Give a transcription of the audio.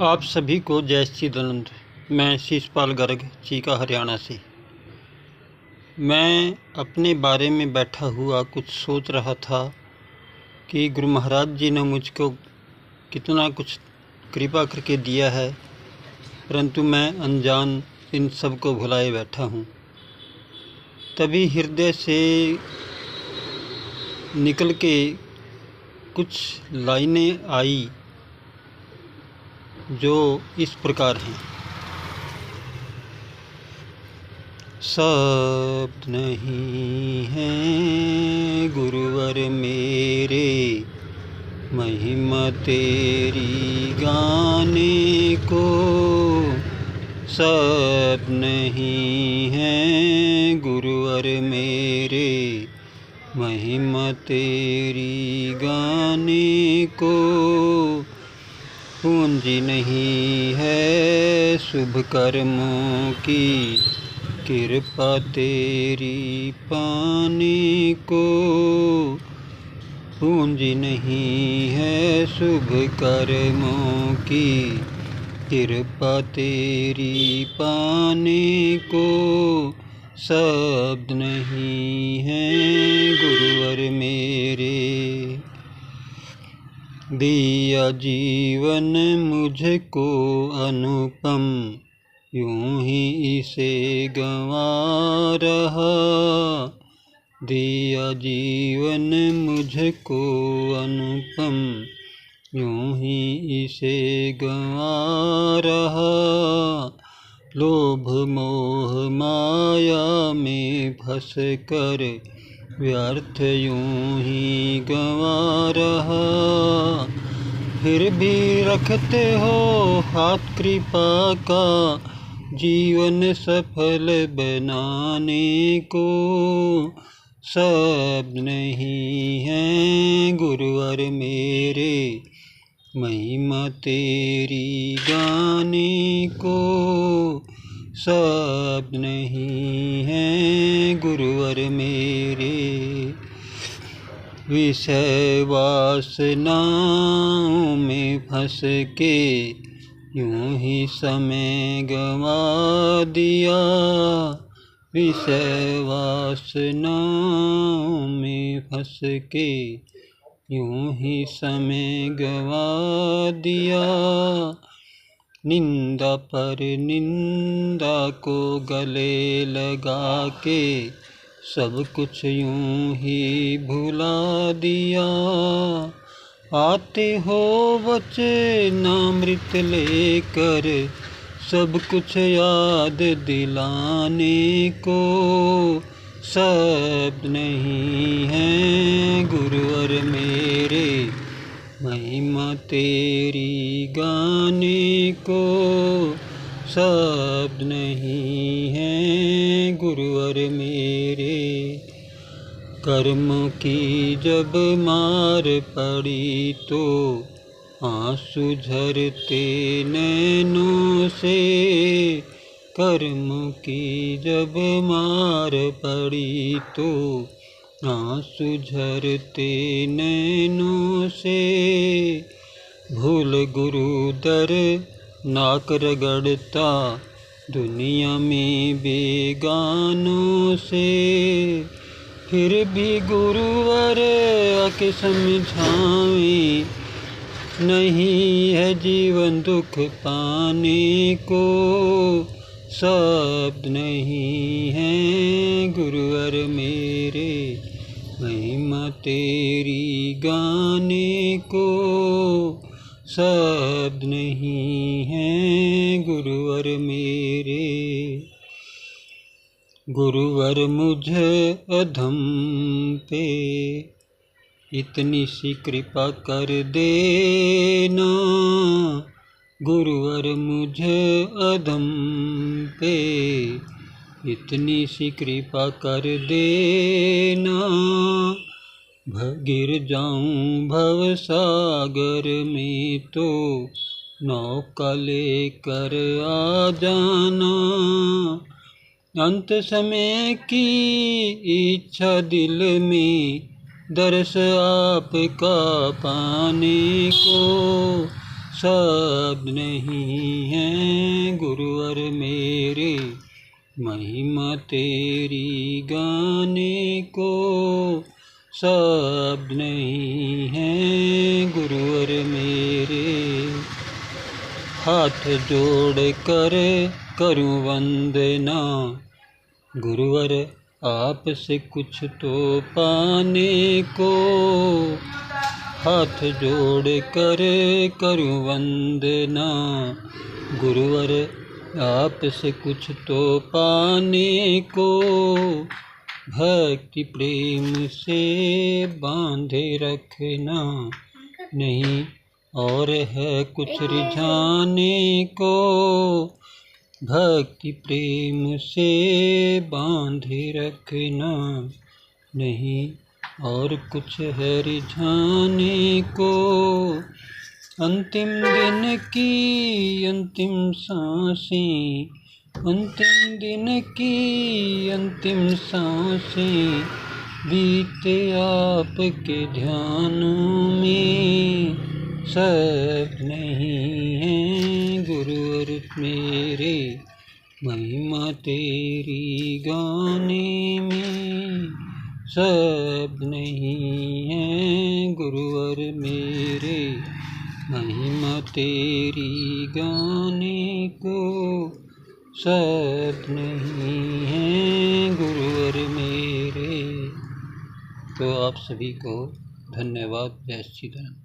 आप सभी को जय श्री दनंद। मैं शीशपाल गर्ग, चीका, हरियाणा से। मैं अपने बारे में बैठा हुआ कुछ सोच रहा था कि गुरु महाराज जी ने मुझको कितना कुछ कृपा करके दिया है, परंतु मैं अनजान इन सब को भुलाए बैठा हूँ। तभी हृदय से निकल के कुछ लाइनें आई जो इस प्रकार हैं। शब्द नहीं है गुरुवर मेरे, महिमा तेरी गाने को। शब्द नहीं है गुरुवर मेरे, महिमा तेरी गाने को। पूंजी नहीं है शुभ कर्मों की, कृपा तेरी पाने को। पूंजी नहीं है शुभ कर्मों की, कृपा तेरी पाने को। शब्द नहीं है गुरुवर मेरे, दिया जीवन मुझको अनुपम, यूं ही इसे गंवा रहा। दिया जीवन मुझको अनुपम, यूं ही इसे गंवा रहा। लोभ मोह माया में फंस कर व्यर्थ यूं ही गंवा रहा। फिर भी रखते हो हाथ कृपा का, जीवन सफल बनाने को। शब्द नहीं है गुरुवर मेरे, महिमा तेरी गाने को। शब्द नहीं है गुरुवर मेरे, विषय वासनाओं में फंस के यूं ही समय गंवा दिया। विषय वासनाओं में फंस के यूं ही समय गंवा दिया। निंदा पर निंदा को गले लगा के सब कुछ यूं ही भुला दिया। आते हो वचनामृत लेकर, सब कुछ याद दिलाने को। शब्द नहीं है गुरुवर मेरे, महिमा तेरी गाने को। शब्द नहीं है गुरुवर मेरे, कर्म की जब मार पड़ी तो आंसू झरते नैनों से। कर्म की जब मार पड़ी तो आंसू झरते नैनों से। भूल गुरु दर नाक रगड़ता, दुनिया में बेगानों से। फिर भी गुरुवर आके समझावे, नहीं है जीवन दुख पाने को। शब्द नहीं है गुरुवर मेरे, महिमा तेरी गाने को। शब्द नहीं है गुरुवर मेरे, गुरुवर मुझे अधम पे इतनी सी कृपा कर देना। गुरुवर मुझे अधम पे इतनी सी कृपा कर देना। गिर जाऊं भव सागर में तो नौका लेकर आ जाना। अंत समय की इच्छा दिल में, दर्श आपका पाने को। शब्द नहीं है गुरुवर मेरे, महिमा तेरी गाने को। शब्द नहीं है गुरुवर मेरे, हाथ जोड़ कर करूं वंदना, गुरुवर आपसे कुछ तो पाने को। हाथ जोड़ कर करूं वंदना, गुरुवर आपसे कुछ तो पाने को। भक्ति प्रेम से बांधे रखना, नहीं और है कुछ रिझाने को। भक्ति प्रेम से बांधे रखना, नहीं और कुछ है रिझाने को। अंतिम दिन की अंतिम सांसें, अंतिम दिन की अंतिम सांसें, बीते आपके ध्यानों में। शब्द नहीं है गुरुवर मेरे, महिमा तेरी गाने में। शब्द नहीं है गुरुवर मेरे, महिमा तेरी गाने को। शब्द नहीं है गुरुवर मेरे। तो आप सभी को धन्यवाद। जय श्री राम।